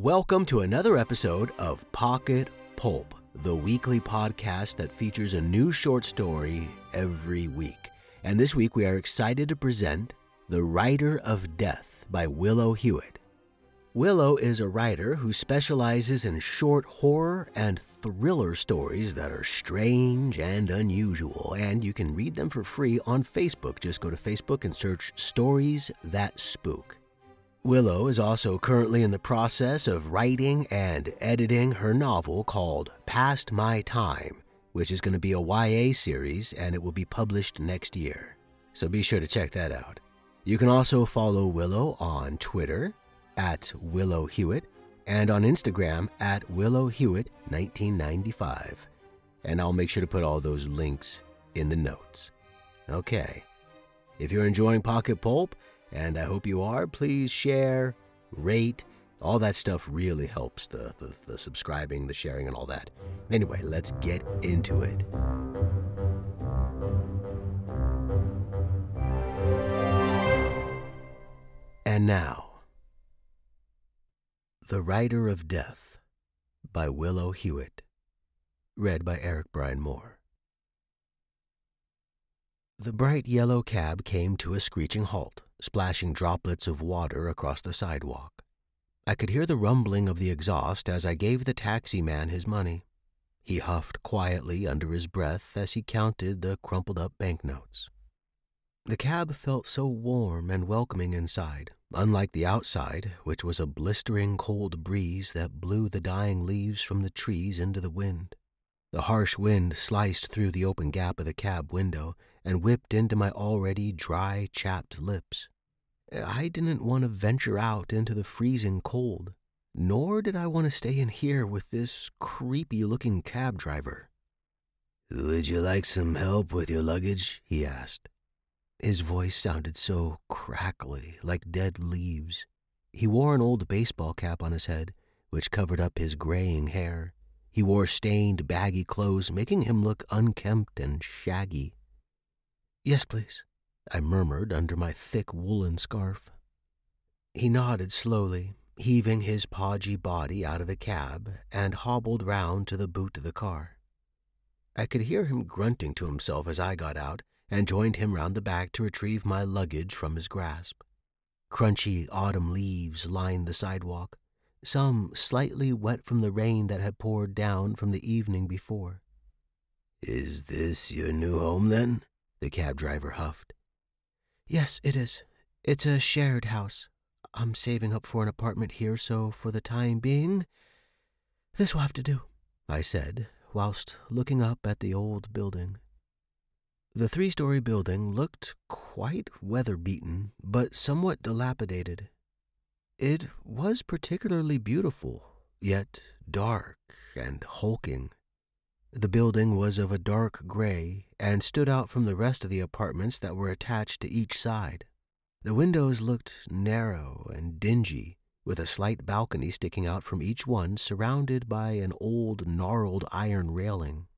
Welcome to another episode of Pocket Pulp, the weekly podcast that features a new short story every week. And this week we are excited to present The Writer of Death by Willow Hewett. Willow is a writer who specializes in short horror and thriller stories that are strange and unusual, and you can read them for free on Facebook. Just go to Facebook and search Stories That Spook. Willow is also currently in the process of writing and editing her novel called Past My Time, which is going to be a YA series, and it will be published next year. So be sure to check that out. You can also follow Willow on Twitter at Willow Hewett and on Instagram at Willow Hewett 1995. And I'll make sure to put all those links in the notes. Okay. If you're enjoying Pocket Pulp, and I hope you are, please share, rate. All that stuff really helps, the subscribing, the sharing, and all that. Anyway, let's get into it. And now, The Writer of Death by Willow Hewett. Read by Eric Brian Moore. The bright yellow cab came to a screeching halt, splashing droplets of water across the sidewalk. I could hear the rumbling of the exhaust as I gave the taxi man his money. He huffed quietly under his breath as he counted the crumpled-up banknotes. The cab felt so warm and welcoming inside, unlike the outside, which was a blistering cold breeze that blew the dying leaves from the trees into the wind. The harsh wind sliced through the open gap of the cab window and whipped into my already dry, chapped lips. I didn't want to venture out into the freezing cold, nor did I want to stay in here with this creepy-looking cab driver. "Would you like some help with your luggage?" he asked. His voice sounded so crackly, like dead leaves. He wore an old baseball cap on his head, which covered up his graying hair. He wore stained, baggy clothes, making him look unkempt and shaggy. "Yes, please," I murmured under my thick woolen scarf. He nodded slowly, heaving his podgy body out of the cab, and hobbled round to the boot of the car. I could hear him grunting to himself as I got out and joined him round the back to retrieve my luggage from his grasp. Crunchy autumn leaves lined the sidewalk, some slightly wet from the rain that had poured down from the evening before. "Is this your new home, then?" the cab driver huffed. "Yes, it is. It's a shared house. I'm saving up for an apartment here, so for the time being, this will have to do," I said, whilst looking up at the old building. The three-story building looked quite weather-beaten, but somewhat dilapidated. It was particularly beautiful, yet dark and hulking. The building was of a dark gray and stood out from the rest of the apartments that were attached to each side. The windows looked narrow and dingy, with a slight balcony sticking out from each one, surrounded by an old, gnarled iron railing.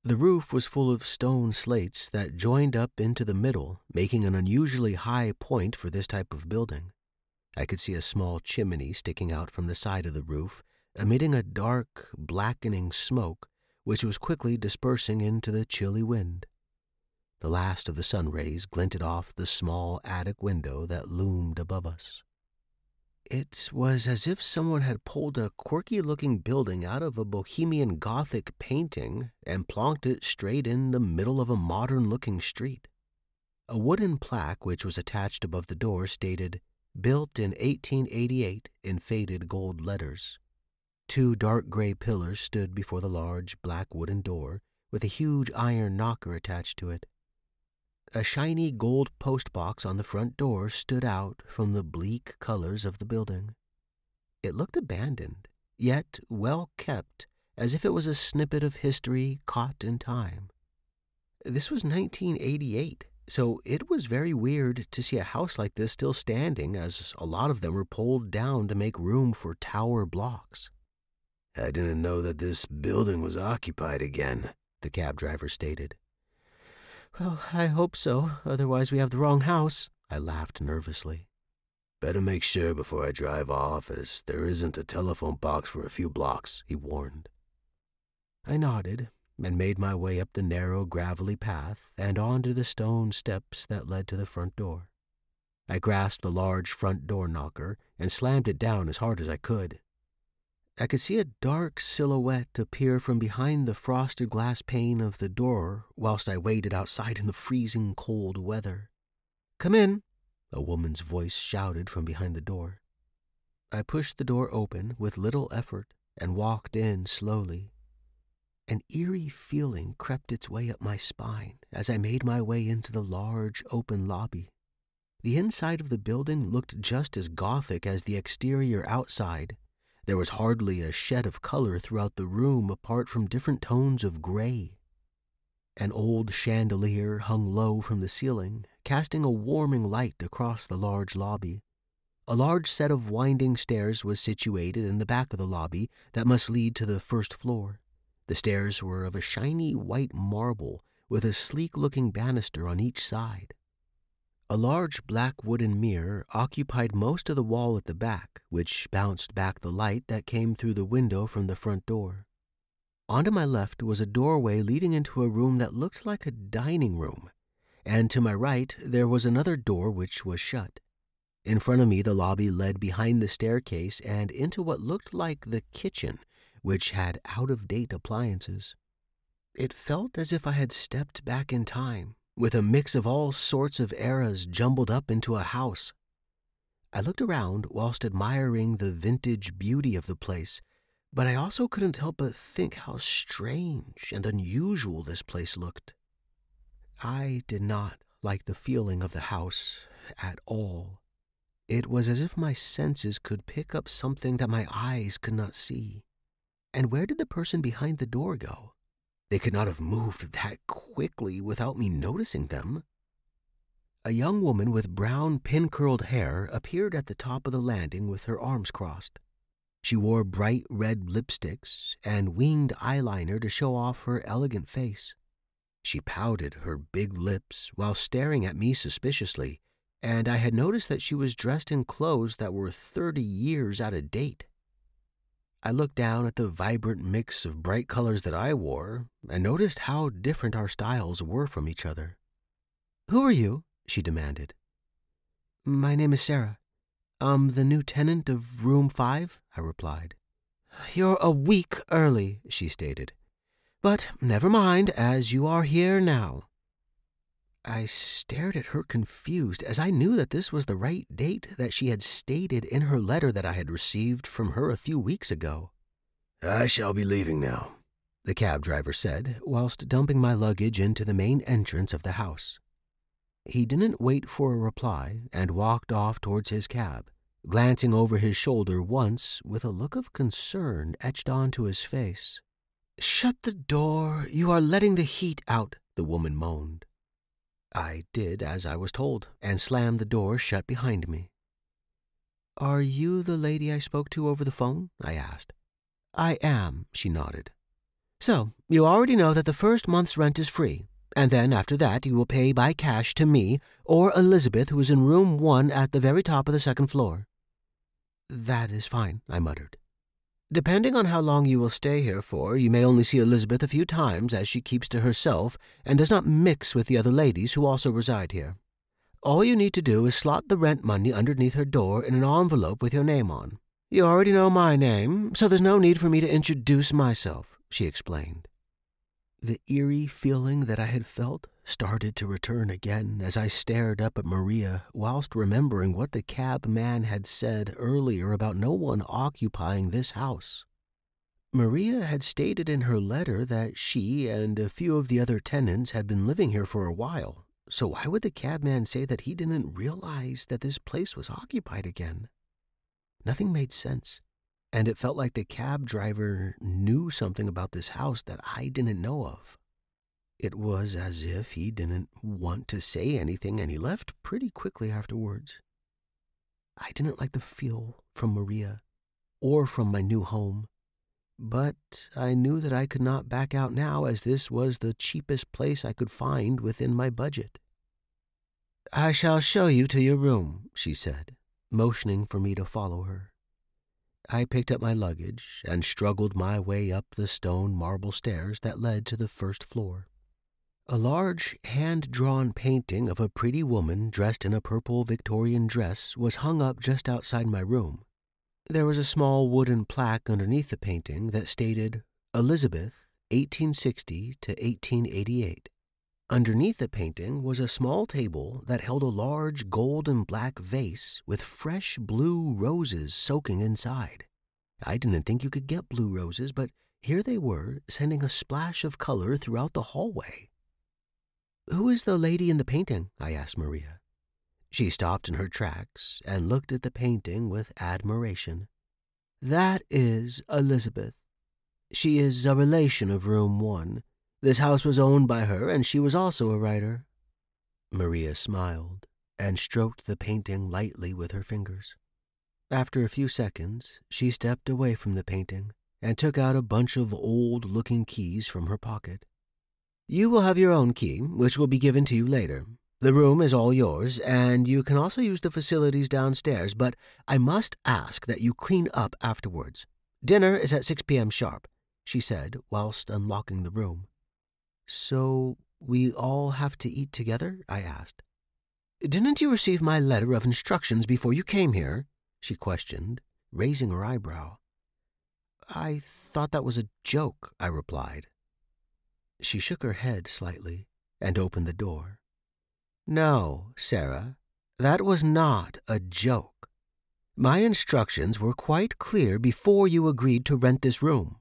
The roof was full of stone slates that joined up into the middle, making an unusually high point for this type of building. I could see a small chimney sticking out from the side of the roof, emitting a dark, blackening smoke, which was quickly dispersing into the chilly wind. The last of the sun rays glinted off the small attic window that loomed above us. It was as if someone had pulled a quirky-looking building out of a bohemian Gothic painting and plonked it straight in the middle of a modern-looking street. A wooden plaque which was attached above the door stated, "Built in 1888" in faded gold letters. Two dark gray pillars stood before the large black wooden door, with a huge iron knocker attached to it. A shiny gold postbox on the front door stood out from the bleak colors of the building. It looked abandoned, yet well kept, as if it was a snippet of history caught in time. This was 1988, so it was very weird to see a house like this still standing, as a lot of them were pulled down to make room for tower blocks. "I didn't know that this building was occupied again," the cab driver stated. "Well, I hope so, otherwise we have the wrong house," I laughed nervously. Better make sure before I drive off, as there isn't a telephone box for a few blocks, he warned. I nodded and made my way up the narrow, gravelly path and onto the stone steps that led to the front door. I grasped the large front door knocker and slammed it down as hard as I could. I could see a dark silhouette appear from behind the frosted glass pane of the door whilst I waited outside in the freezing cold weather. "Come in," a woman's voice shouted from behind the door. I pushed the door open with little effort and walked in slowly. An eerie feeling crept its way up my spine as I made my way into the large open lobby. The inside of the building looked just as gothic as the exterior outside. There was hardly a shed of color throughout the room apart from different tones of gray. An old chandelier hung low from the ceiling, casting a warming light across the large lobby. A large set of winding stairs was situated in the back of the lobby that must lead to the first floor. The stairs were of a shiny white marble with a sleek-looking banister on each side. A large black wooden mirror occupied most of the wall at the back, which bounced back the light that came through the window from the front door. Onto my left was a doorway leading into a room that looked like a dining room, and to my right there was another door which was shut. In front of me the lobby led behind the staircase and into what looked like the kitchen, which had out-of-date appliances. It felt as if I had stepped back in time, with a mix of all sorts of eras jumbled up into a house. I looked around whilst admiring the vintage beauty of the place, but I also couldn't help but think how strange and unusual this place looked. I did not like the feeling of the house at all. It was as if my senses could pick up something that my eyes could not see. And where did the person behind the door go? They could not have moved that quickly without me noticing them. A young woman with brown, pin-curled hair appeared at the top of the landing with her arms crossed. She wore bright red lipsticks and winged eyeliner to show off her elegant face. She pouted her big lips while staring at me suspiciously, and I had noticed that she was dressed in clothes that were 30 years out of date. I looked down at the vibrant mix of bright colors that I wore and noticed how different our styles were from each other. "Who are you?" she demanded. "My name is Sarah. I'm the new tenant of room 5, I replied. "You're a week early," she stated. "But never mind, as you are here now." I stared at her confused, as I knew that this was the right date that she had stated in her letter that I had received from her a few weeks ago. "I shall be leaving now," the cab driver said, whilst dumping my luggage into the main entrance of the house. He didn't wait for a reply and walked off towards his cab, glancing over his shoulder once with a look of concern etched onto his face. "Shut the door. You are letting the heat out," the woman moaned. I did as I was told and slammed the door shut behind me. "Are you the lady I spoke to over the phone?" I asked. "I am," she nodded. "So, you already know that the first month's rent is free, and then after that you will pay by cash to me or Elizabeth, who is in room 1 at the very top of the second floor." "That is fine," I muttered. "Depending on how long you will stay here for, you may only see Elizabeth a few times, as she keeps to herself and does not mix with the other ladies who also reside here. All you need to do is slot the rent money underneath her door in an envelope with your name on. You already know my name, so there's no need for me to introduce myself," she explained. The eerie feeling that I had felt started to return again as I stared up at Maria whilst remembering what the cabman had said earlier about no one occupying this house. Maria had stated in her letter that she and a few of the other tenants had been living here for a while, so why would the cabman say that he didn't realize that this place was occupied again? Nothing made sense, and it felt like the cab driver knew something about this house that I didn't know of. It was as if he didn't want to say anything, and he left pretty quickly afterwards. I didn't like the feel from Maria or from my new home, but I knew that I could not back out now, as this was the cheapest place I could find within my budget. "I shall show you to your room," she said. motioning for me to follow her. I picked up my luggage and struggled my way up the stone marble stairs that led to the first floor. A large hand-drawn painting of a pretty woman dressed in a purple Victorian dress was hung up just outside my room. There was a small wooden plaque underneath the painting that stated, Elizabeth, 1860 to 1888. Underneath the painting was a small table that held a large gold and black vase with fresh blue roses soaking inside. I didn't think you could get blue roses, but here they were, sending a splash of color throughout the hallway. "Who is the lady in the painting?" I asked Maria. She stopped in her tracks and looked at the painting with admiration. "That is Elizabeth. She is a relation of Room 1. This house was owned by her, and she was also a writer." Maria smiled and stroked the painting lightly with her fingers. After a few seconds, she stepped away from the painting and took out a bunch of old-looking keys from her pocket. "You will have your own key, which will be given to you later. The room is all yours, and you can also use the facilities downstairs, but I must ask that you clean up afterwards. Dinner is at 6 p.m. sharp," she said whilst unlocking the room. "So we all have to eat together?" I asked. "Didn't you receive my letter of instructions before you came here?" she questioned, raising her eyebrow. "I thought that was a joke," I replied. She shook her head slightly and opened the door. "No, Sarah, that was not a joke. My instructions were quite clear before you agreed to rent this room.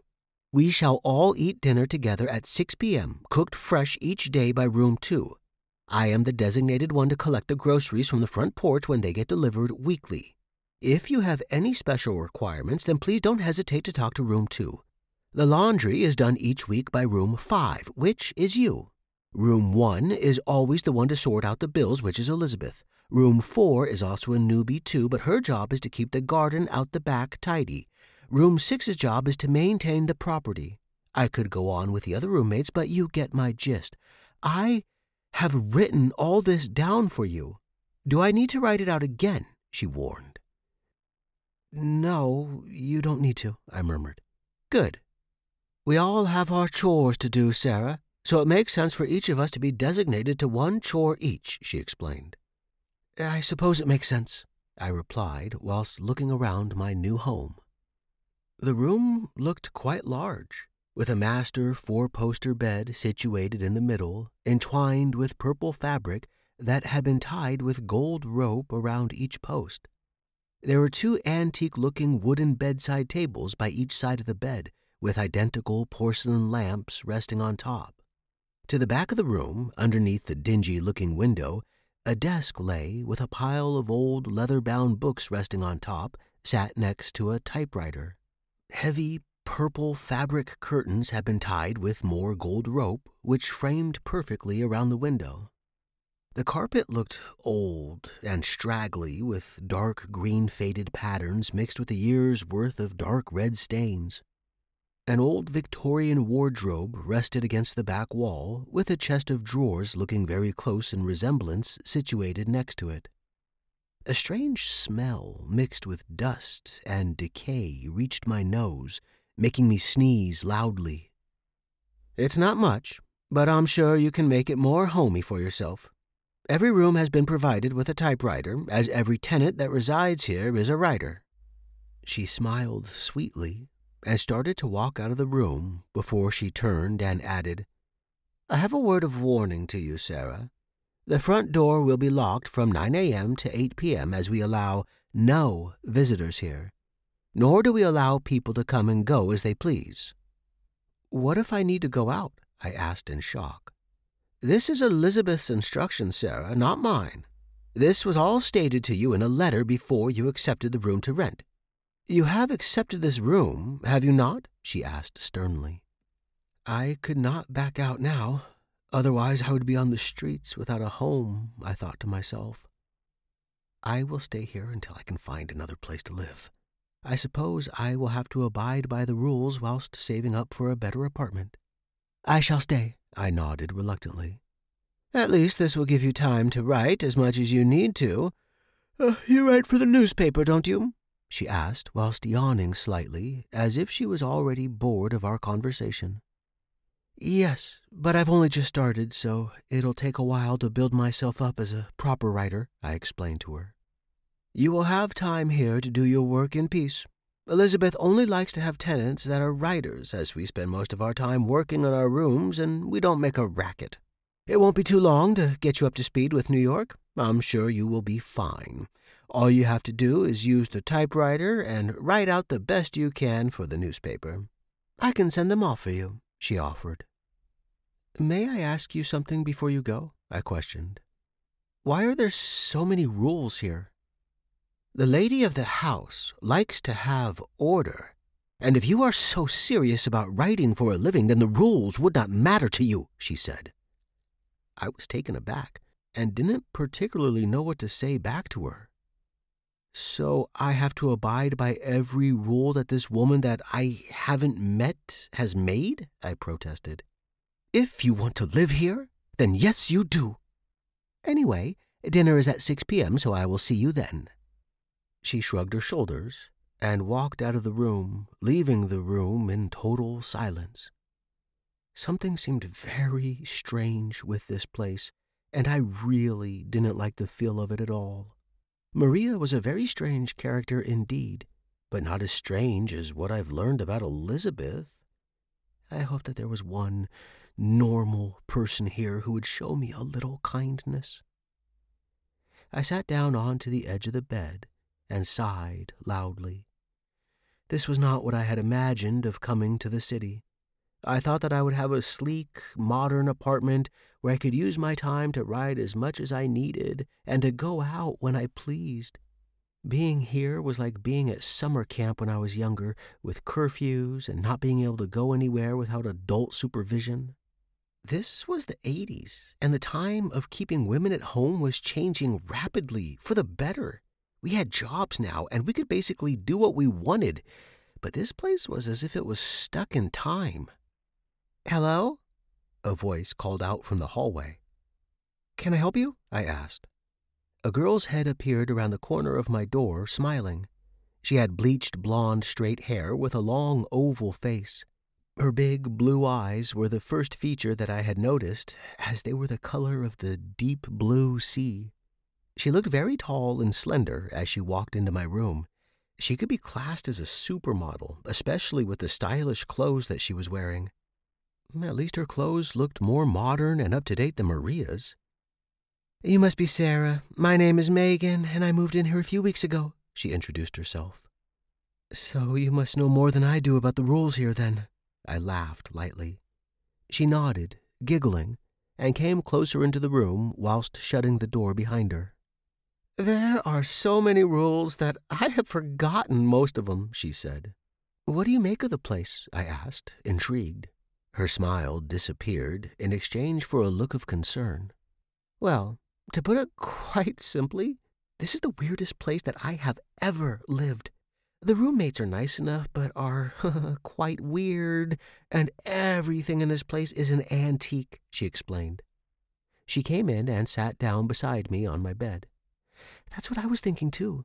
We shall all eat dinner together at 6 p.m., cooked fresh each day by Room 2. I am the designated one to collect the groceries from the front porch when they get delivered weekly. If you have any special requirements, then please don't hesitate to talk to Room 2. The laundry is done each week by Room 5, which is you. Room 1 is always the one to sort out the bills, which is Elizabeth. Room 4 is also a newbie too, but her job is to keep the garden out the back tidy. Room 6's job is to maintain the property. I could go on with the other roommates, but you get my gist. I have written all this down for you. Do I need to write it out again?" she warned. "No, you don't need to," I murmured. "Good. We all have our chores to do, Sarah, so it makes sense for each of us to be designated to one chore each," she explained. "I suppose it makes sense," I replied whilst looking around my new home. The room looked quite large, with a master four-poster bed situated in the middle, entwined with purple fabric that had been tied with gold rope around each post. There were 2 antique-looking wooden bedside tables by each side of the bed, with identical porcelain lamps resting on top. To the back of the room, underneath the dingy-looking window, a desk lay with a pile of old leather-bound books resting on top, sat next to a typewriter. Heavy purple fabric curtains had been tied with more gold rope, which framed perfectly around the window. The carpet looked old and straggly, with dark green faded patterns mixed with a year's worth of dark red stains. An old Victorian wardrobe rested against the back wall, with a chest of drawers looking very close in resemblance situated next to it. A strange smell mixed with dust and decay reached my nose, making me sneeze loudly. "It's not much, but I'm sure you can make it more homey for yourself. Every room has been provided with a typewriter, as every tenant that resides here is a writer." She smiled sweetly and started to walk out of the room before she turned and added, "I have a word of warning to you, Sarah. The front door will be locked from 9 a.m. to 8 p.m. as we allow no visitors here, nor do we allow people to come and go as they please." "What if I need to go out?" I asked in shock. "This is Elizabeth's instructions, Sarah, not mine. This was all stated to you in a letter before you accepted the room to rent. You have accepted this room, have you not?" she asked sternly. I could not back out now. Otherwise, I would be on the streets without a home, I thought to myself. I will stay here until I can find another place to live. I suppose I will have to abide by the rules whilst saving up for a better apartment. "I shall stay," I nodded reluctantly. "At least this will give you time to write as much as you need to. You write for the newspaper, don't you?" she asked, whilst yawning slightly, as if she was already bored of our conversation. "Yes, but I've only just started, so it'll take a while to build myself up as a proper writer," I explained to her. "You will have time here to do your work in peace. Elizabeth only likes to have tenants that are writers, as we spend most of our time working in our rooms and we don't make a racket. It won't be too long to get you up to speed with New York. I'm sure you will be fine. All you have to do is use the typewriter and write out the best you can for the newspaper. I can send them off for you," she offered. "May I ask you something before you go?" I questioned. "Why are there so many rules here?" "The lady of the house likes to have order, and if you are so serious about writing for a living, then the rules would not matter to you," she said. I was taken aback and didn't particularly know what to say back to her. "So I have to abide by every rule that this woman that I haven't met has made?" I protested. "If you want to live here, then yes, you do. Anyway, dinner is at 6 p.m., so I will see you then." She shrugged her shoulders and walked out of the room, leaving the room in total silence. Something seemed very strange with this place, and I really didn't like the feel of it at all. Maria was a very strange character indeed, but not as strange as what I've learned about Elizabeth. I hoped that there was one normal person here who would show me a little kindness. I sat down onto the edge of the bed and sighed loudly. This was not what I had imagined of coming to the city. I thought that I would have a sleek, modern apartment where I could use my time to write as much as I needed and to go out when I pleased. Being here was like being at summer camp when I was younger, with curfews and not being able to go anywhere without adult supervision. This was the 80s, and the time of keeping women at home was changing rapidly for the better. We had jobs now, and we could basically do what we wanted, but this place was as if it was stuck in time. "Hello?" a voice called out from the hallway. "Can I help you?" I asked. A girl's head appeared around the corner of my door, smiling. She had bleached blonde straight hair with a long oval face. Her big blue eyes were the first feature that I had noticed, as they were the color of the deep blue sea. She looked very tall and slender as she walked into my room. She could be classed as a supermodel, especially with the stylish clothes that she was wearing. At least her clothes looked more modern and up-to-date than Maria's. "You must be Sarah. My name is Megan, and I moved in here a few weeks ago," she introduced herself. "So you must know more than I do about the rules here, then." I laughed lightly. She nodded, giggling, and came closer into the room whilst shutting the door behind her. "There are so many rules that I have forgotten most of them," she said. "What do you make of the place?" I asked, intrigued. Her smile disappeared in exchange for a look of concern. "Well, to put it quite simply, this is the weirdest place that I have ever lived. The roommates are nice enough, but are quite weird, and everything in this place is an antique," she explained. She came in and sat down beside me on my bed. "That's what I was thinking, too.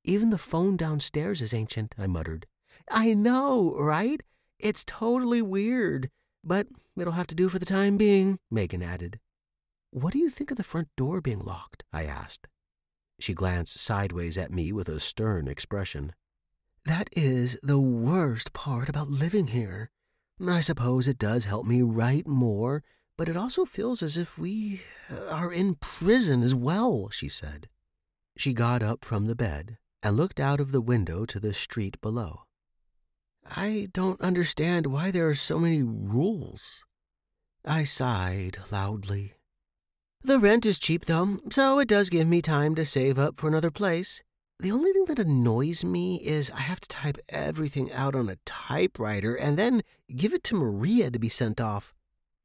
Even the phone downstairs is ancient," I muttered. "I know, right? It's totally weird, but it'll have to do for the time being," Megan added. "What do you think of the front door being locked?" I asked. She glanced sideways at me with a stern expression. "That is the worst part about living here. I suppose it does help me write more, but it also feels as if we are in prison as well," she said. She got up from the bed and looked out of the window to the street below. "I don't understand why there are so many rules." I sighed loudly. "The rent is cheap, though, so it does give me time to save up for another place. The only thing that annoys me is I have to type everything out on a typewriter and then give it to Maria to be sent off.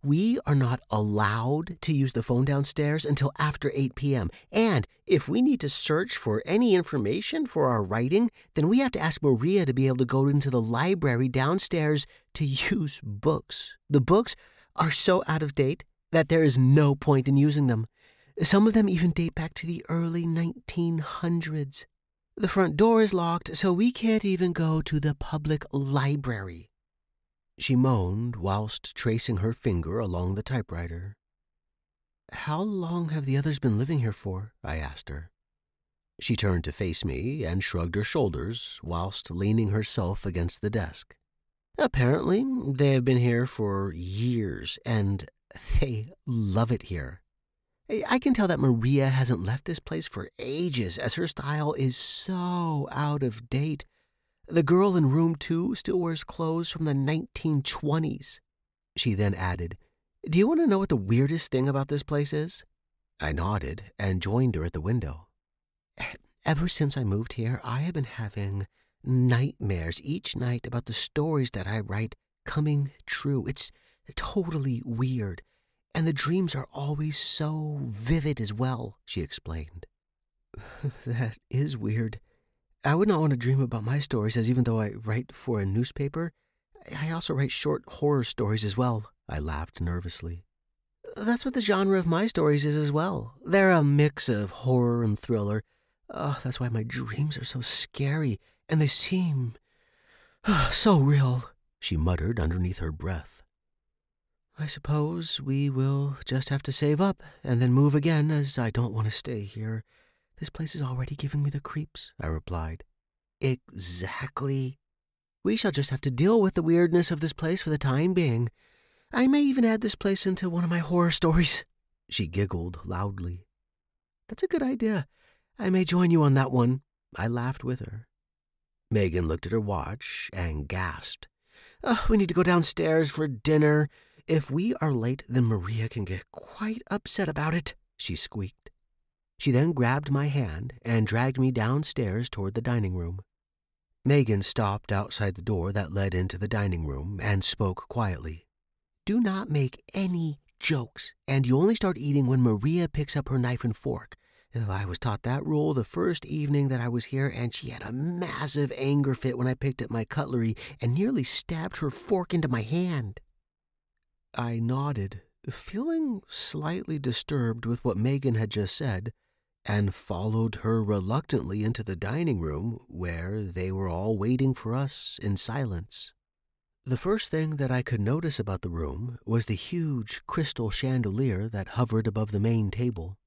We are not allowed to use the phone downstairs until after 8 p.m., and if we need to search for any information for our writing, then we have to ask Maria to be able to go into the library downstairs to use books. The books are so out of date that there is no point in using them. Some of them even date back to the early 1900s. The front door is locked, so we can't even go to the public library." She moaned whilst tracing her finger along the typewriter. "How long have the others been living here for?" I asked her. She turned to face me and shrugged her shoulders whilst leaning herself against the desk. "Apparently, they have been here for years, and they love it here. I can tell that Maria hasn't left this place for ages, as her style is so out of date. The girl in room 2 still wears clothes from the 1920s. She then added, "Do you want to know what the weirdest thing about this place is?" I nodded and joined her at the window. "Ever since I moved here, I have been having nightmares each night about the stories that I write coming true. It's totally weird. And the dreams are always so vivid as well," she explained. "That is weird. I would not want to dream about my stories, as even though I write for a newspaper, I also write short horror stories as well," I laughed nervously. "That's what the genre of my stories is as well. They're a mix of horror and thriller. That's why my dreams are so scary, and they seem so real," she muttered underneath her breath. "I suppose we will just have to save up and then move again, as I don't want to stay here. This place is already giving me the creeps," I replied. "Exactly. We shall just have to deal with the weirdness of this place for the time being. I may even add this place into one of my horror stories." She giggled loudly. "That's a good idea. I may join you on that one." I laughed with her. Megan looked at her watch and gasped. "We need to go downstairs for dinner. If we are late, then Maria can get quite upset about it," she squeaked. She then grabbed my hand and dragged me downstairs toward the dining room. Megan stopped outside the door that led into the dining room and spoke quietly. "Do not make any jokes, and you only start eating when Maria picks up her knife and fork. I was taught that rule the first evening that I was here, and she had a massive anger fit when I picked up my cutlery and nearly stabbed her fork into my hand." I nodded, feeling slightly disturbed with what Megan had just said, and followed her reluctantly into the dining room, where they were all waiting for us in silence. The first thing that I could notice about the room was the huge crystal chandelier that hovered above the main table.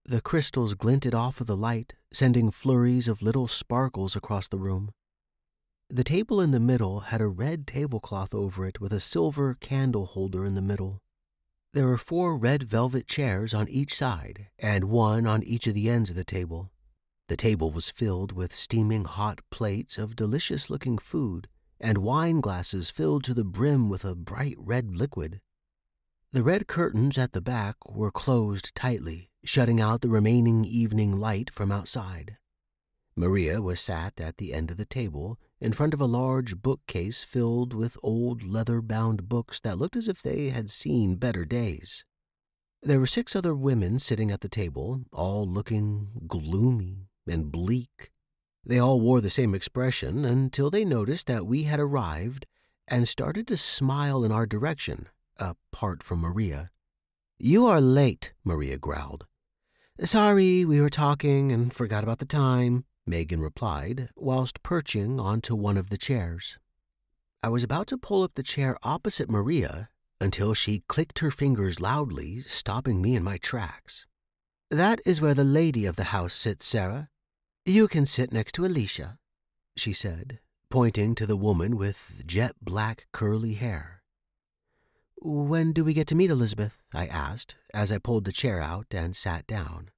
The crystals glinted off of the light, sending flurries of little sparkles across the room. The table in the middle had a red tablecloth over it with a silver candle holder in the middle. There were 4 red velvet chairs on each side and one on each of the ends of the table. The table was filled with steaming hot plates of delicious-looking food and wine glasses filled to the brim with a bright red liquid. The red curtains at the back were closed tightly, shutting out the remaining evening light from outside. Maria was sat at the end of the table, in front of a large bookcase filled with old leather-bound books that looked as if they had seen better days. There were 6 other women sitting at the table, all looking gloomy and bleak. They all wore the same expression until they noticed that we had arrived and started to smile in our direction, apart from Maria. "You are late," Maria growled. "Sorry, we were talking and forgot about the time," Megan replied, whilst perching onto one of the chairs. I was about to pull up the chair opposite Maria until she clicked her fingers loudly, stopping me in my tracks. "That is where the lady of the house sits, Sarah. You can sit next to Alicia," she said, pointing to the woman with jet-black curly hair. "When do we get to meet Elizabeth?" I asked, as I pulled the chair out and sat down.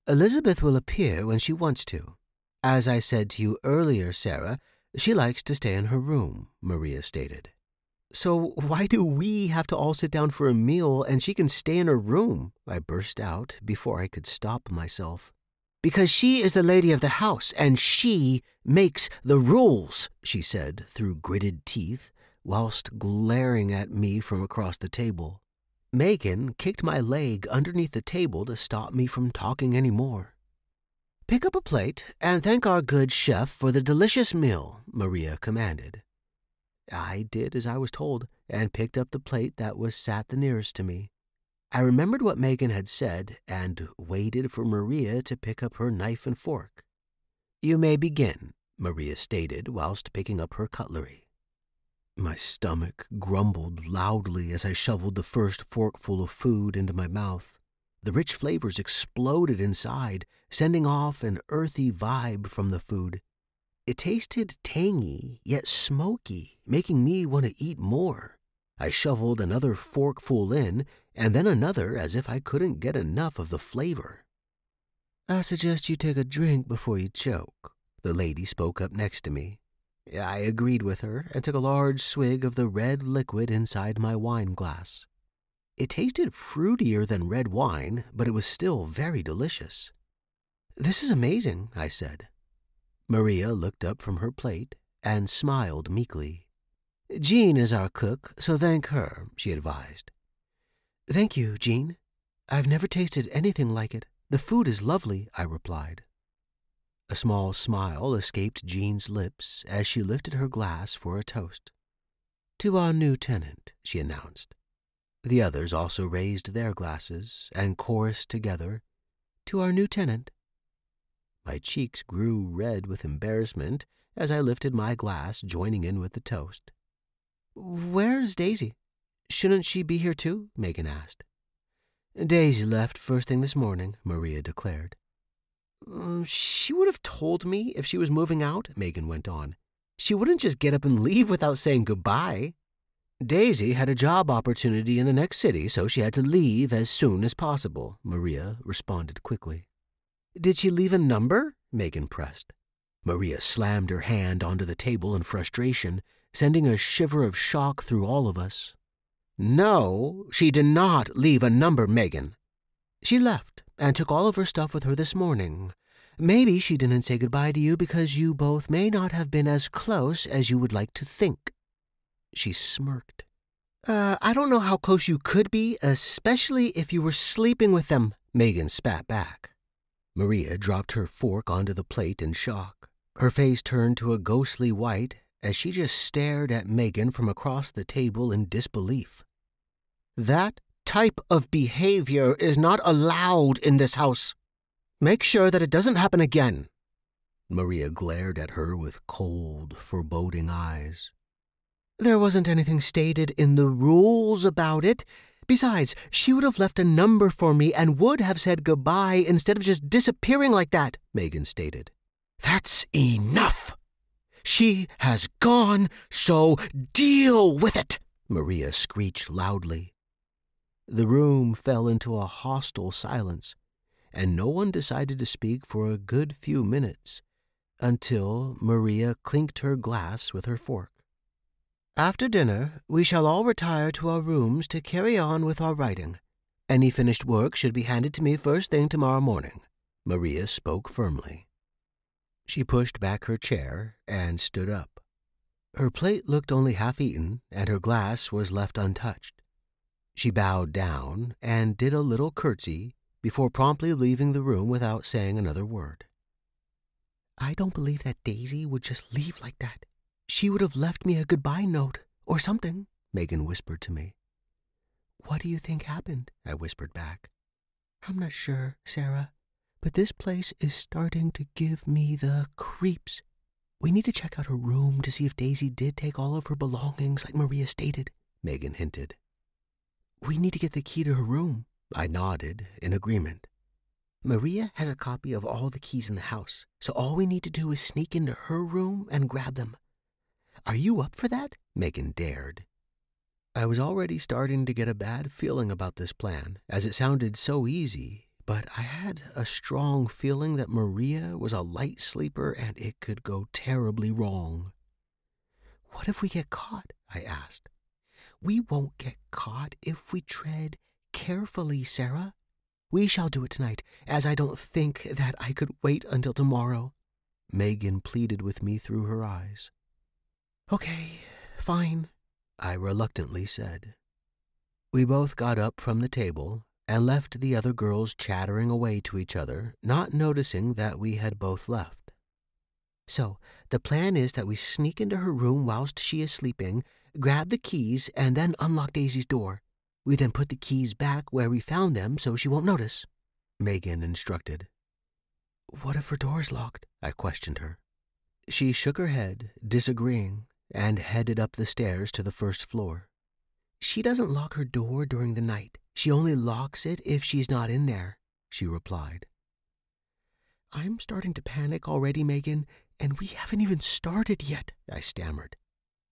"Elizabeth will appear when she wants to. As I said to you earlier, Sarah, she likes to stay in her room," Maria stated. "So why do we have to all sit down for a meal and she can stay in her room?" I burst out before I could stop myself. "Because she is the lady of the house and she makes the rules," she said through gritted teeth, whilst glaring at me from across the table. Megan kicked my leg underneath the table to stop me from talking any more. "Pick up a plate and thank our good chef for the delicious meal," Maria commanded. I did as I was told and picked up the plate that was sat the nearest to me. I remembered what Megan had said and waited for Maria to pick up her knife and fork. "You may begin," Maria stated whilst picking up her cutlery. My stomach grumbled loudly as I shoveled the first forkful of food into my mouth. The rich flavors exploded inside, sending off an earthy vibe from the food. It tasted tangy, yet smoky, making me want to eat more. I shoveled another forkful in, and then another as if I couldn't get enough of the flavor. "I suggest you take a drink before you choke," the lady spoke up next to me. I agreed with her and took a large swig of the red liquid inside my wine glass. It tasted fruitier than red wine, but it was still very delicious. "This is amazing," I said. Maria looked up from her plate and smiled meekly. "Jean is our cook, so thank her," she advised. "Thank you, Jean. I've never tasted anything like it. The food is lovely," I replied. A small smile escaped Jean's lips as she lifted her glass for a toast. "To our new tenant," she announced. The others also raised their glasses and chorused together, "To our new tenant." My cheeks grew red with embarrassment as I lifted my glass, joining in with the toast. "Where's Daisy? Shouldn't she be here too?" Megan asked. "Daisy left first thing this morning," Maria declared. She would have told me if she was moving out," Megan went on. "She wouldn't just get up and leave without saying goodbye." "Daisy had a job opportunity in the next city, so she had to leave as soon as possible," Maria responded quickly. "Did she leave a number?" Megan pressed. Maria slammed her hand onto the table in frustration, sending a shiver of shock through all of us. "No, she did not leave a number, Megan. She left and took all of her stuff with her this morning. Maybe she didn't say goodbye to you because you both may not have been as close as you would like to think." She smirked. I don't know how close you could be, especially if you were sleeping with them," Megan spat back. Maria dropped her fork onto the plate in shock. Her face turned to a ghostly white as she just stared at Megan from across the table in disbelief. "That type of behavior is not allowed in this house. Make sure that it doesn't happen again." Maria glared at her with cold, foreboding eyes. "There wasn't anything stated in the rules about it. Besides, she would have left a number for me and would have said goodbye instead of just disappearing like that," Megan stated. "That's enough. She has gone, so deal with it," Maria screeched loudly. The room fell into a hostile silence, and no one decided to speak for a good few minutes, until Maria clinked her glass with her fork. "After dinner, we shall all retire to our rooms to carry on with our writing. Any finished work should be handed to me first thing tomorrow morning," Maria spoke firmly. She pushed back her chair and stood up. Her plate looked only half-eaten, and her glass was left untouched. She bowed down and did a little curtsy before promptly leaving the room without saying another word. "I don't believe that Daisy would just leave like that. She would have left me a goodbye note or something," Megan whispered to me. "What do you think happened?" I whispered back. "I'm not sure, Sarah, but this place is starting to give me the creeps. We need to check out her room to see if Daisy did take all of her belongings like Maria stated," Megan hinted. "We need to get the key to her room," I nodded in agreement. "Maria has a copy of all the keys in the house, so all we need to do is sneak into her room and grab them. Are you up for that?" Megan dared. I was already starting to get a bad feeling about this plan, as it sounded so easy, but I had a strong feeling that Maria was a light sleeper and it could go terribly wrong. "What if we get caught?" I asked. "We won't get caught if we tread carefully, Sarah. We shall do it tonight, as I don't think that I could wait until tomorrow," Megan pleaded with me through her eyes. "Okay, fine," I reluctantly said. We both got up from the table and left the other girls chattering away to each other, not noticing that we had both left. "So, the plan is that we sneak into her room whilst she is sleeping, grab the keys, and then unlock Daisy's door. We then put the keys back where we found them so she won't notice," Megan instructed. "What if her door's locked?" I questioned her. She shook her head, disagreeing, and headed up the stairs to the first floor. "She doesn't lock her door during the night. She only locks it if she's not in there," she replied. "I'm starting to panic already, Megan, and we haven't even started yet," I stammered.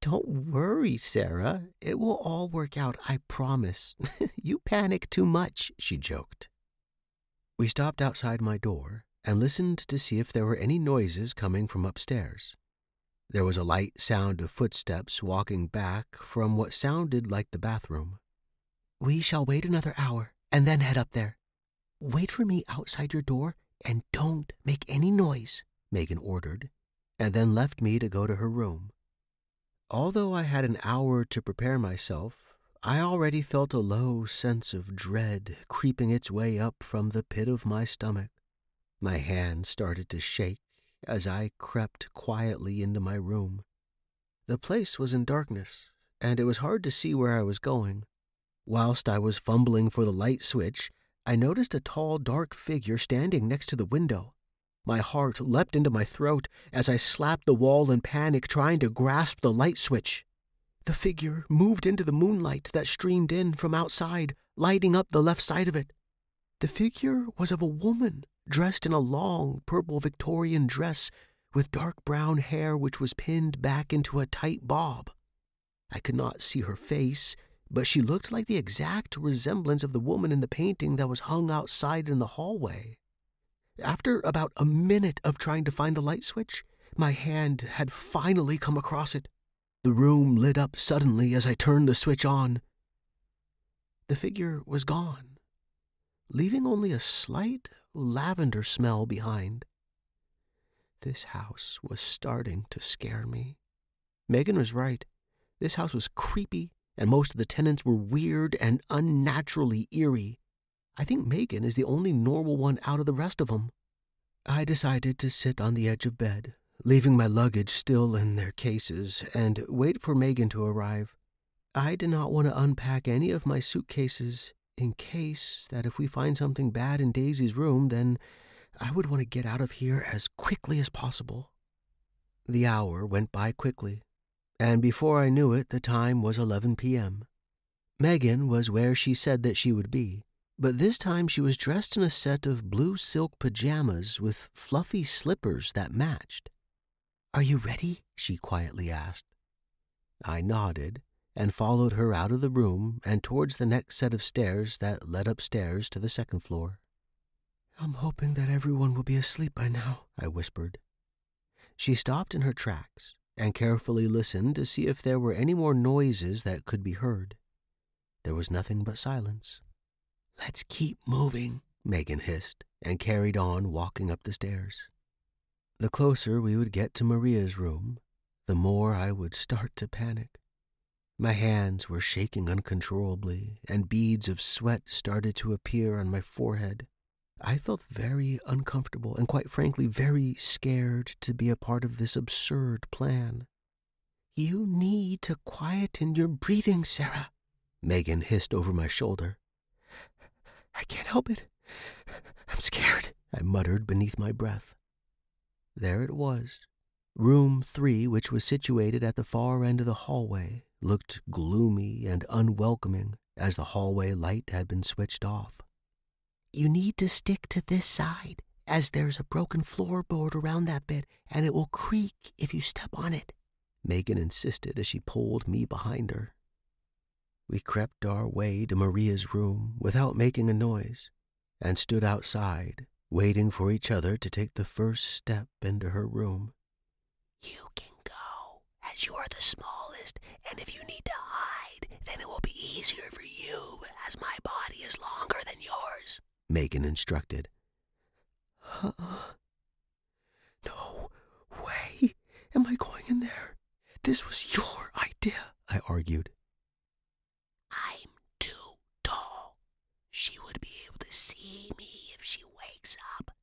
"Don't worry, Sarah. It will all work out, I promise. You panic too much," she joked. We stopped outside my door and listened to see if there were any noises coming from upstairs. There was a light sound of footsteps walking back from what sounded like the bathroom. "We shall wait another hour and then head up there. Wait for me outside your door and don't make any noise," Megan ordered, and then left me to go to her room. Although I had an hour to prepare myself, I already felt a low sense of dread creeping its way up from the pit of my stomach. My hands started to shake as I crept quietly into my room. The place was in darkness, and it was hard to see where I was going. Whilst I was fumbling for the light switch, I noticed a tall, dark figure standing next to the window. My heart leapt into my throat as I slapped the wall in panic, trying to grasp the light switch. The figure moved into the moonlight that streamed in from outside, lighting up the left side of it. The figure was of a woman, dressed in a long, purple Victorian dress with dark brown hair which was pinned back into a tight bob. I could not see her face, but she looked like the exact resemblance of the woman in the painting that was hung outside in the hallway. After about a minute of trying to find the light switch, my hand had finally come across it. The room lit up suddenly as I turned the switch on. The figure was gone, leaving only a slight lavender smell behind. This house was starting to scare me. Megan was right. This house was creepy, and most of the tenants were weird and unnaturally eerie. I think Megan is the only normal one out of the rest of them. I decided to sit on the edge of bed, leaving my luggage still in their cases, and wait for Megan to arrive. I did not want to unpack any of my suitcases in case that if we find something bad in Daisy's room, then I would want to get out of here as quickly as possible. The hour went by quickly, and before I knew it, the time was 11 p.m. Megan was where she said that she would be, but this time she was dressed in a set of blue silk pajamas with fluffy slippers that matched. "Are you ready?" she quietly asked. I nodded and followed her out of the room and towards the next set of stairs that led upstairs to the second floor. "I'm hoping that everyone will be asleep by now," I whispered. She stopped in her tracks and carefully listened to see if there were any more noises that could be heard. There was nothing but silence. "Let's keep moving," Megan hissed, and carried on walking up the stairs. The closer we would get to Maria's room, the more I would start to panic. My hands were shaking uncontrollably, and beads of sweat started to appear on my forehead. I felt very uncomfortable and, quite frankly, very scared to be a part of this absurd plan. "You need to quieten your breathing, Sarah," Megan hissed over my shoulder. "I can't help it. I'm scared," I muttered beneath my breath. There it was. Room 3, which was situated at the far end of the hallway, looked gloomy and unwelcoming as the hallway light had been switched off. "You need to stick to this side, as there's a broken floorboard around that bit, and it will creak if you step on it," Megan insisted as she pulled me behind her. We crept our way to Maria's room without making a noise, and stood outside, waiting for each other to take the first step into her room. "You can go, as you are the smallest, and if you need to hide, then it will be easier for you, as my body is longer than yours," Megan instructed. "No way am I going in there. This was your idea," I argued. "I'm too tall. She would be able to see me if she wakes up.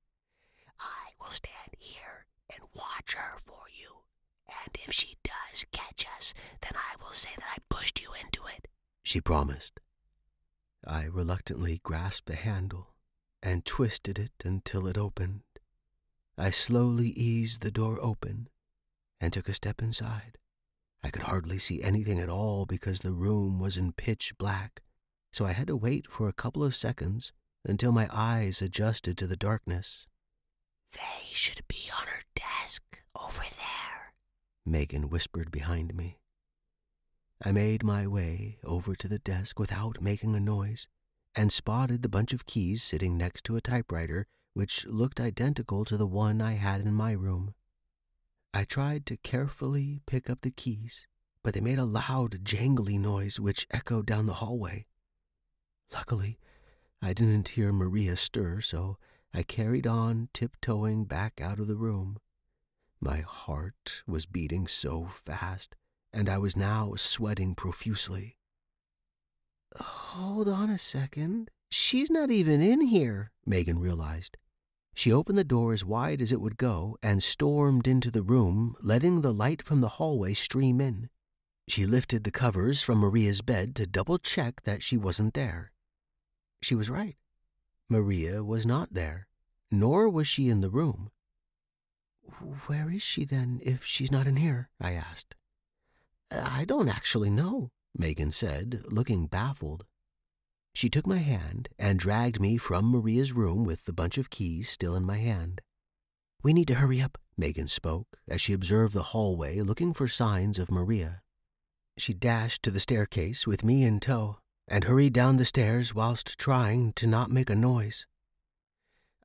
I will stand here and watch her for you, and if she does catch us, then I will say that I pushed you into it," she promised. I reluctantly grasped the handle and twisted it until it opened. I slowly eased the door open and took a step inside. I could hardly see anything at all because the room was in pitch black, so I had to wait for a couple of seconds until my eyes adjusted to the darkness. "They should be on her desk over there," Megan whispered behind me. I made my way over to the desk without making a noise and spotted the bunch of keys sitting next to a typewriter which looked identical to the one I had in my room. I tried to carefully pick up the keys, but they made a loud, jangly noise which echoed down the hallway. Luckily, I didn't hear Maria stir, so I carried on tiptoeing back out of the room. My heart was beating so fast, and I was now sweating profusely. "Hold on a second. She's not even in here," Megan realized. She opened the door as wide as it would go and stormed into the room, letting the light from the hallway stream in. She lifted the covers from Maria's bed to double-check that she wasn't there. She was right. Maria was not there, nor was she in the room. "Where is she, then, if she's not in here?" I asked. "I don't actually know," Megan said, looking baffled. She took my hand and dragged me from Maria's room with the bunch of keys still in my hand. "We need to hurry up," Megan spoke as she observed the hallway looking for signs of Maria. She dashed to the staircase with me in tow and hurried down the stairs whilst trying to not make a noise.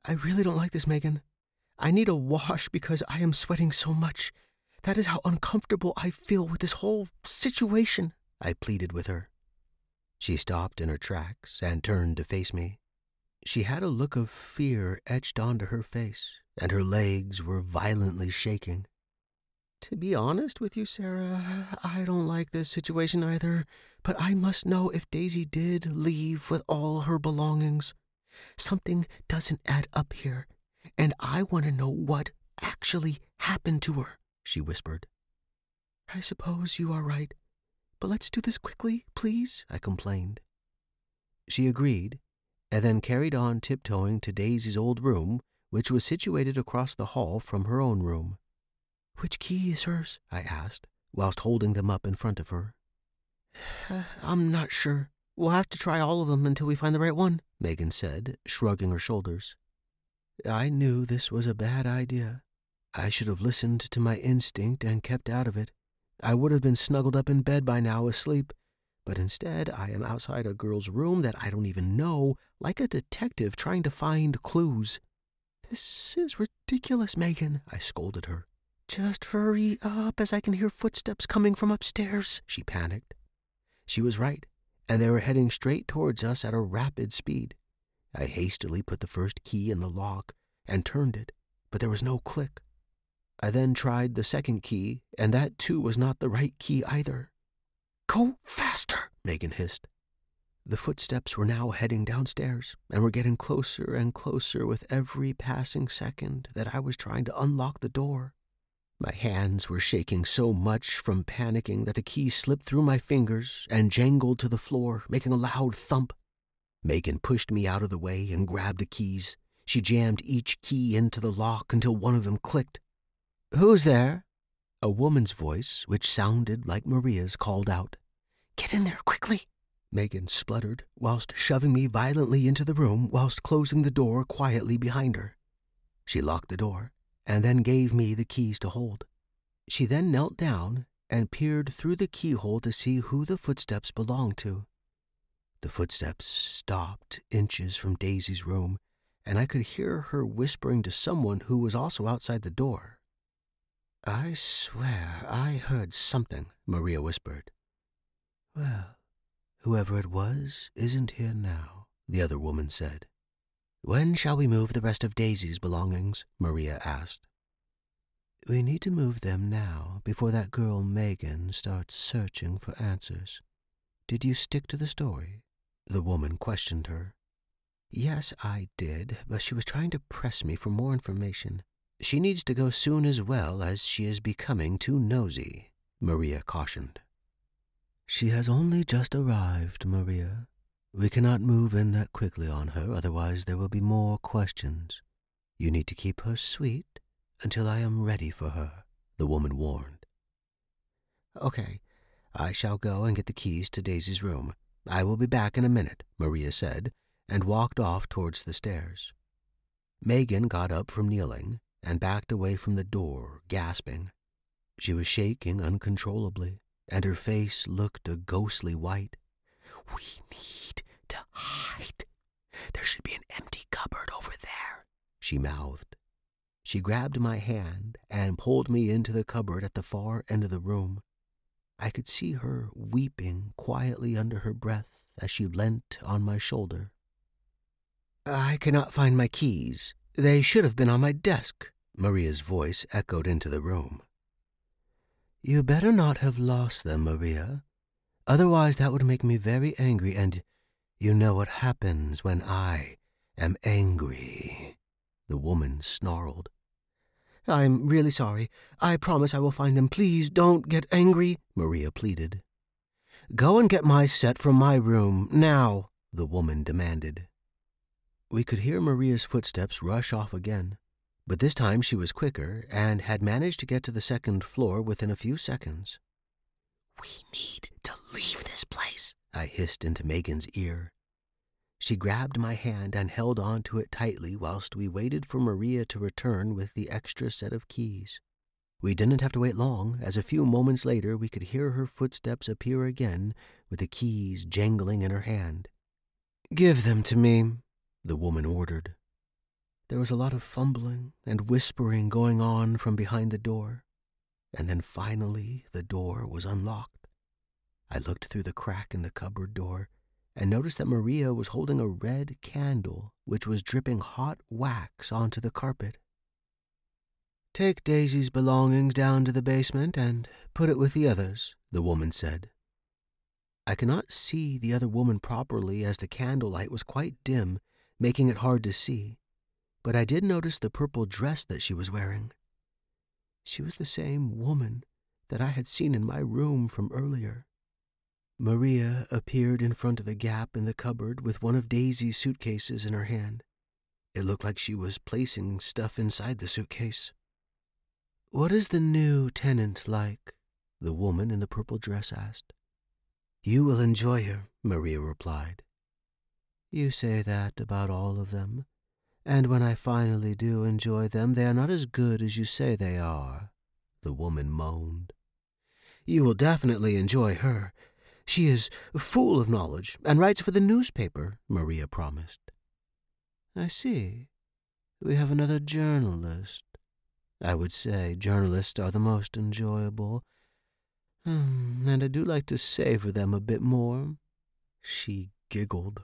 "I really don't like this, Megan. I need a wash because I am sweating so much. That is how uncomfortable I feel with this whole situation," I pleaded with her. She stopped in her tracks and turned to face me. She had a look of fear etched onto her face, and her legs were violently shaking. "To be honest with you, Sarah, I don't like this situation either, but I must know if Daisy did leave with all her belongings. Something doesn't add up here, and I want to know what actually happened to her," she whispered. "I suppose you are right, but let's do this quickly, please," I complained. She agreed, and then carried on tiptoeing to Daisy's old room, which was situated across the hall from her own room. "Which key is hers?" I asked, whilst holding them up in front of her. "I'm not sure. We'll have to try all of them until we find the right one," Megan said, shrugging her shoulders. I knew this was a bad idea. I should have listened to my instinct and kept out of it. I would have been snuggled up in bed by now asleep, but instead I am outside a girl's room that I don't even know, like a detective trying to find clues. "This is ridiculous, Megan," I scolded her. "Just hurry up as I can hear footsteps coming from upstairs," she panicked. She was right, and they were heading straight towards us at a rapid speed. I hastily put the first key in the lock and turned it, but there was no click. I then tried the second key, and that too was not the right key either. "Go faster," Megan hissed. The footsteps were now heading downstairs, and were getting closer and closer with every passing second that I was trying to unlock the door. My hands were shaking so much from panicking that the key slipped through my fingers and jangled to the floor, making a loud thump. Megan pushed me out of the way and grabbed the keys. She jammed each key into the lock until one of them clicked. "Who's there?" A woman's voice, which sounded like Maria's, called out. "Get in there, quickly," Megan spluttered, whilst shoving me violently into the room whilst closing the door quietly behind her. She locked the door, and then gave me the keys to hold. She then knelt down and peered through the keyhole to see who the footsteps belonged to. The footsteps stopped inches from Daisy's room, and I could hear her whispering to someone who was also outside the door. "I swear I heard something," Maria whispered. "Well, whoever it was isn't here now," the other woman said. "When shall we move the rest of Daisy's belongings?" Maria asked. "We need to move them now, before that girl Megan starts searching for answers. Did you stick to the story?" The woman questioned her. "Yes, I did, but she was trying to press me for more information. She needs to go soon as well, as she is becoming too nosy," Maria cautioned. "She has only just arrived, Maria. We cannot move in that quickly on her, otherwise there will be more questions. You need to keep her sweet until I am ready for her, the woman warned. Okay, I shall go and get the keys to Daisy's room. I will be back in a minute, Maria said, and walked off towards the stairs. Megan got up from kneeling and backed away from the door, gasping. She was shaking uncontrollably, and her face looked a ghostly white. We need to hide. There should be an empty cupboard over there, she mouthed. She grabbed my hand and pulled me into the cupboard at the far end of the room. I could see her weeping quietly under her breath as she leant on my shoulder. I cannot find my keys. They should have been on my desk, Maria's voice echoed into the room. You better not have lost them, Maria. Otherwise that would make me very angry, and you know what happens when I am angry, the woman snarled. I'm really sorry. I promise I will find them. Please don't get angry, Maria pleaded. Go and get my set from my room, now, the woman demanded. We could hear Maria's footsteps rush off again, but this time she was quicker and had managed to get to the second floor within a few seconds. We need to leave this place, I hissed into Megan's ear. She grabbed my hand and held on to it tightly whilst we waited for Maria to return with the extra set of keys. We didn't have to wait long, as a few moments later we could hear her footsteps appear again with the keys jangling in her hand. Give them to me, the woman ordered. There was a lot of fumbling and whispering going on from behind the door, and then finally the door was unlocked. I looked through the crack in the cupboard door and noticed that Maria was holding a red candle which was dripping hot wax onto the carpet. Take Daisy's belongings down to the basement and put it with the others, the woman said. I could not see the other woman properly as the candlelight was quite dim, making it hard to see, but I did notice the purple dress that she was wearing. She was the same woman that I had seen in my room from earlier. Maria appeared in front of the gap in the cupboard with one of Daisy's suitcases in her hand. It looked like she was placing stuff inside the suitcase. What is the new tenant like? The woman in the purple dress asked. You will enjoy her, Maria replied. You say that about all of them, and when I finally do enjoy them, they are not as good as you say they are, the woman moaned. You will definitely enjoy her. She is full of knowledge and writes for the newspaper, Maria promised. I see. We have another journalist. I would say journalists are the most enjoyable. And I do like to savor them a bit more. She giggled.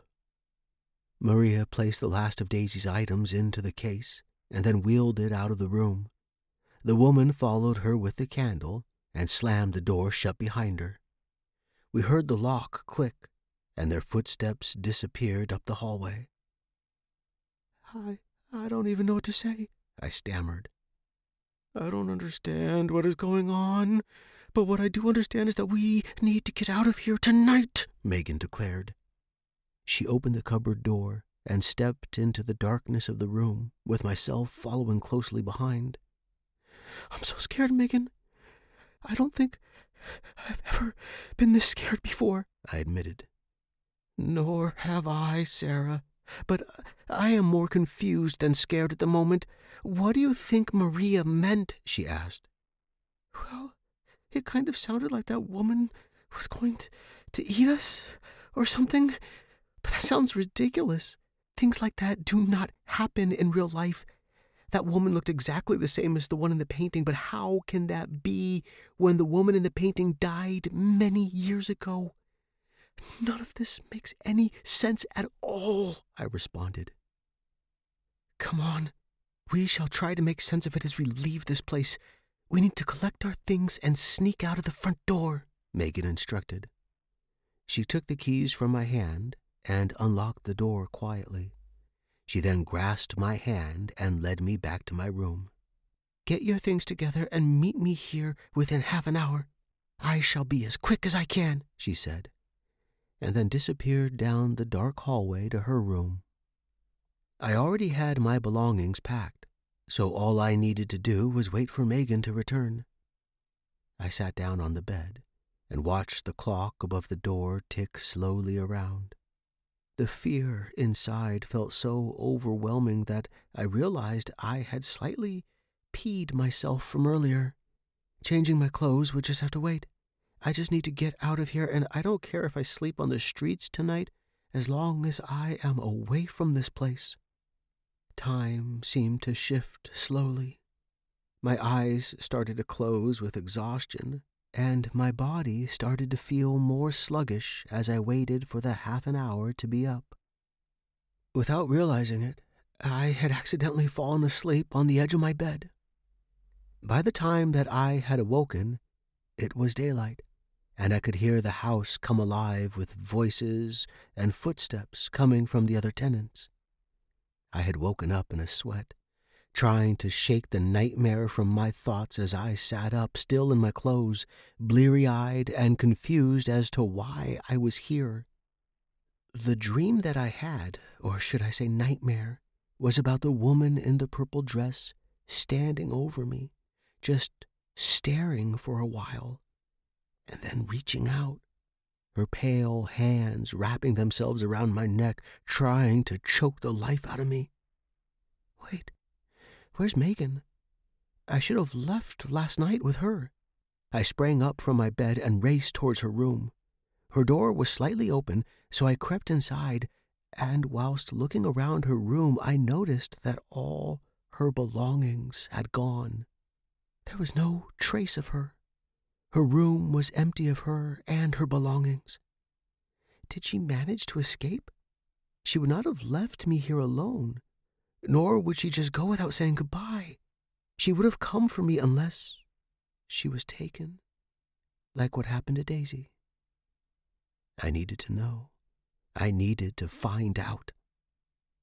Maria placed the last of Daisy's items into the case and then wheeled it out of the room. The woman followed her with the candle and slammed the door shut behind her. We heard the lock click, and their footsteps disappeared up the hallway. I don't even know what to say, I stammered. I don't understand what is going on, but what I do understand is that we need to get out of here tonight, Megan declared. She opened the cupboard door and stepped into the darkness of the room, with myself following closely behind. I'm so scared, Megan. I don't think I've ever been this scared before, I admitted. Nor have I, Sarah, but I am more confused than scared at the moment. What do you think Maria meant? She asked. Well, it kind of sounded like that woman was going to eat us or something, but that sounds ridiculous. Things like that do not happen in real life. That woman looked exactly the same as the one in the painting, but how can that be when the woman in the painting died many years ago? None of this makes any sense at all, I responded. Come on, we shall try to make sense of it as we leave this place. We need to collect our things and sneak out of the front door, Megan instructed. She took the keys from my hand and unlocked the door quietly. She then grasped my hand and led me back to my room. Get your things together and meet me here within half an hour. I shall be as quick as I can, she said. and then disappeared down the dark hallway to her room. I already had my belongings packed, so all I needed to do was wait for Megan to return. I sat down on the bed and watched the clock above the door tick slowly around. The fear inside felt so overwhelming that I realized I had slightly peed myself from earlier. Changing my clothes would just have to wait. I just need to get out of here, and I don't care if I sleep on the streets tonight, as long as I am away from this place. Time seemed to shift slowly. My eyes started to close with exhaustion, and my body started to feel more sluggish as I waited for the half an hour to be up. Without realizing it, I had accidentally fallen asleep on the edge of my bed. By the time that I had awoken, it was daylight, and I could hear the house come alive with voices and footsteps coming from the other tenants. I had woken up in a sweat, trying to shake the nightmare from my thoughts as I sat up, still in my clothes, bleary-eyed and confused as to why I was here. The dream that I had, or should I say nightmare, was about the woman in the purple dress standing over me, just staring for a while, and then reaching out, her pale hands wrapping themselves around my neck, trying to choke the life out of me. Wait, where's Megan? I should have left last night with her. I sprang up from my bed and raced towards her room. Her door was slightly open, so I crept inside, and whilst looking around her room, I noticed that all her belongings had gone. There was no trace of her. Her room was empty of her and her belongings. Did she manage to escape? She would not have left me here alone, nor would she just go without saying goodbye. She would have come for me unless she was taken, like what happened to Daisy. I needed to know. I needed to find out.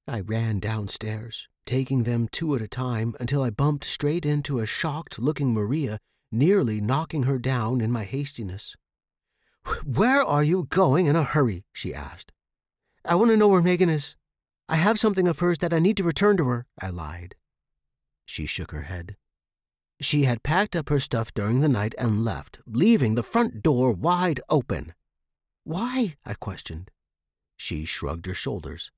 I ran downstairs, taking them two at a time until I bumped straight into a shocked-looking Maria, nearly knocking her down in my hastiness. "Where are you going in a hurry?" she asked. "I want to know where Megan is. I have something of hers that I need to return to her," I lied. She shook her head. She had packed up her stuff during the night and left, leaving the front door wide open. "Why?" I questioned. She shrugged her shoulders.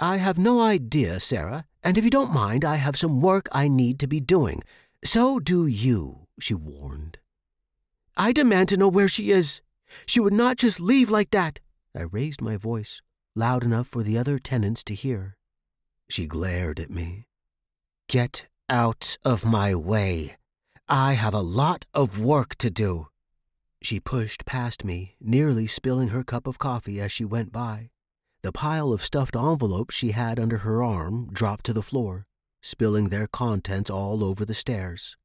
"I have no idea, Sarah, and if you don't mind, I have some work I need to be doing. So do you," she warned. "I demand to know where she is. She would not just leave like that." I raised my voice, loud enough for the other tenants to hear. She glared at me. "Get out of my way. I have a lot of work to do." She pushed past me, nearly spilling her cup of coffee as she went by. The pile of stuffed envelopes she had under her arm dropped to the floor, spilling their contents all over the stairs.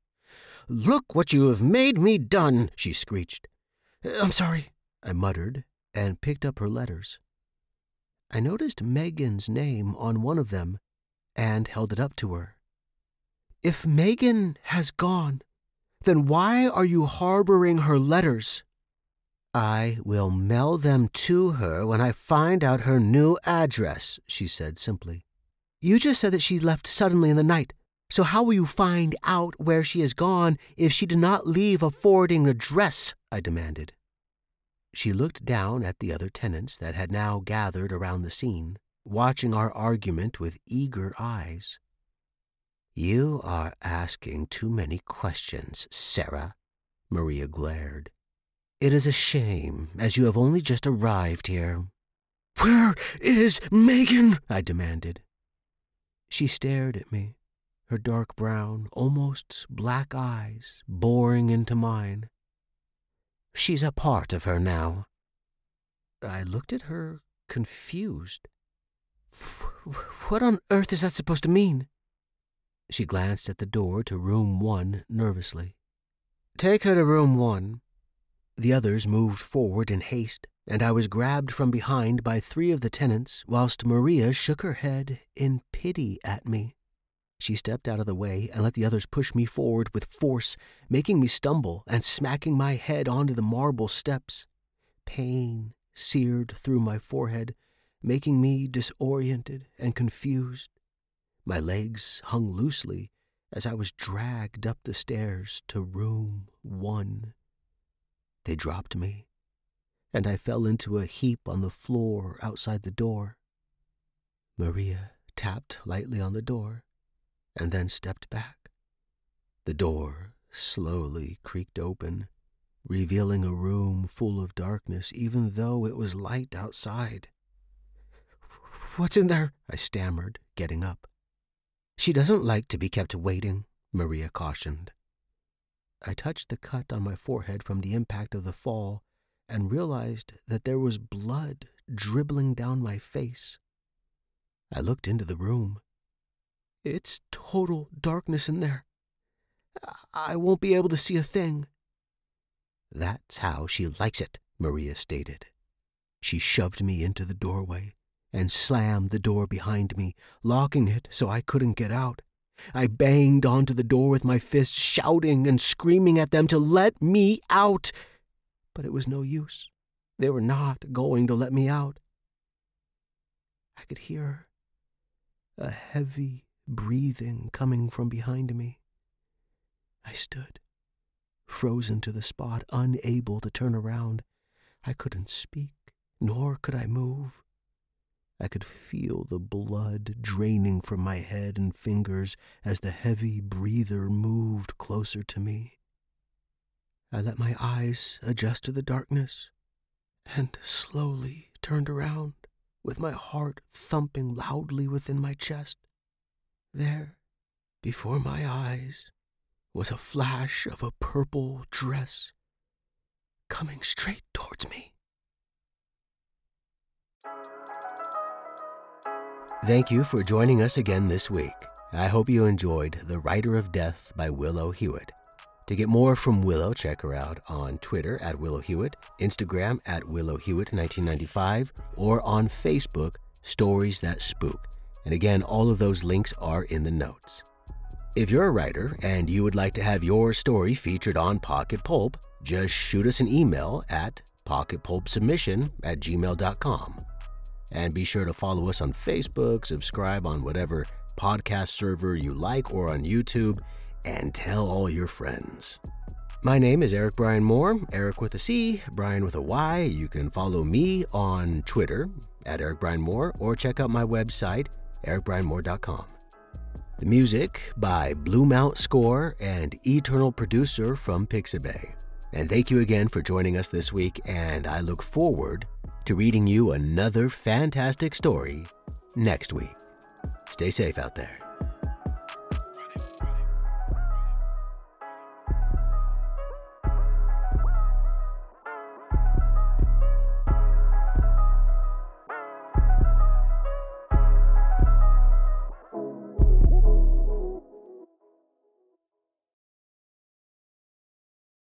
"Look what you have made me done," she screeched. "I'm sorry," I muttered, and picked up her letters. I noticed Megan's name on one of them and held it up to her. "If Megan has gone, then why are you harboring her letters?" "I will mail them to her when I find out her new address," she said simply. "You just said that she left suddenly in the night. So how will you find out where she has gone if she did not leave a forwarding address?" I demanded. She looked down at the other tenants that had now gathered around the scene, watching our argument with eager eyes. "You are asking too many questions, Sarah," Maria glared. "It is a shame, as you have only just arrived here." "Where is Megan?" I demanded. She stared at me, her dark brown, almost black eyes boring into mine. "She's a part of her now." I looked at her, confused. "What on earth is that supposed to mean?" She glanced at the door to room 1 nervously. "Take her to room 1. The others moved forward in haste, and I was grabbed from behind by 3 of the tenants, whilst Maria shook her head in pity at me. She stepped out of the way and let the others push me forward with force, making me stumble and smacking my head onto the marble steps. Pain seared through my forehead, making me disoriented and confused. My legs hung loosely as I was dragged up the stairs to room 1. They dropped me, and I fell into a heap on the floor outside the door. Maria tapped lightly on the door and then stepped back. The door slowly creaked open, revealing a room full of darkness, even though it was light outside. "What's in there?" I stammered, getting up. "She doesn't like to be kept waiting," Maria cautioned. I touched the cut on my forehead from the impact of the fall and realized that there was blood dribbling down my face. I looked into the room. "It's total darkness in there. I won't be able to see a thing." "That's how she likes it," Maria stated. She shoved me into the doorway and slammed the door behind me, locking it so I couldn't get out. I banged onto the door with my fists, shouting and screaming at them to let me out. But it was no use. They were not going to let me out. I could hear a heavy breathing coming from behind me. I stood, frozen to the spot, unable to turn around. I couldn't speak, nor could I move. I could feel the blood draining from my head and fingers as the heavy breather moved closer to me. I let my eyes adjust to the darkness and slowly turned around, with my heart thumping loudly within my chest. There, before my eyes, was a flash of a purple dress coming straight towards me. Thank you for joining us again this week. I hope you enjoyed The Writer of Death by Willow Hewett. To get more from Willow, check her out on Twitter at Willow Hewett, Instagram at Willow Hewett 1995, or on Facebook, Stories That Spook. And again, all of those links are in the notes. If you're a writer and you would like to have your story featured on Pocket Pulp, just shoot us an email at pocketpulpsubmission@gmail.com. And be sure to follow us on Facebook, subscribe on whatever podcast server you like or on YouTube, and tell all your friends. My name is Eric Brian Moore, Eric with a C, Brian with a Y. You can follow me on Twitter at Eric Brian Moore or check out my website, ericbrianmoore.com. The music by Blue Mount Score and Eternal Producer from Pixabay. And thank you again for joining us this week, and I look forward to reading you another fantastic story next week. Stay safe out there.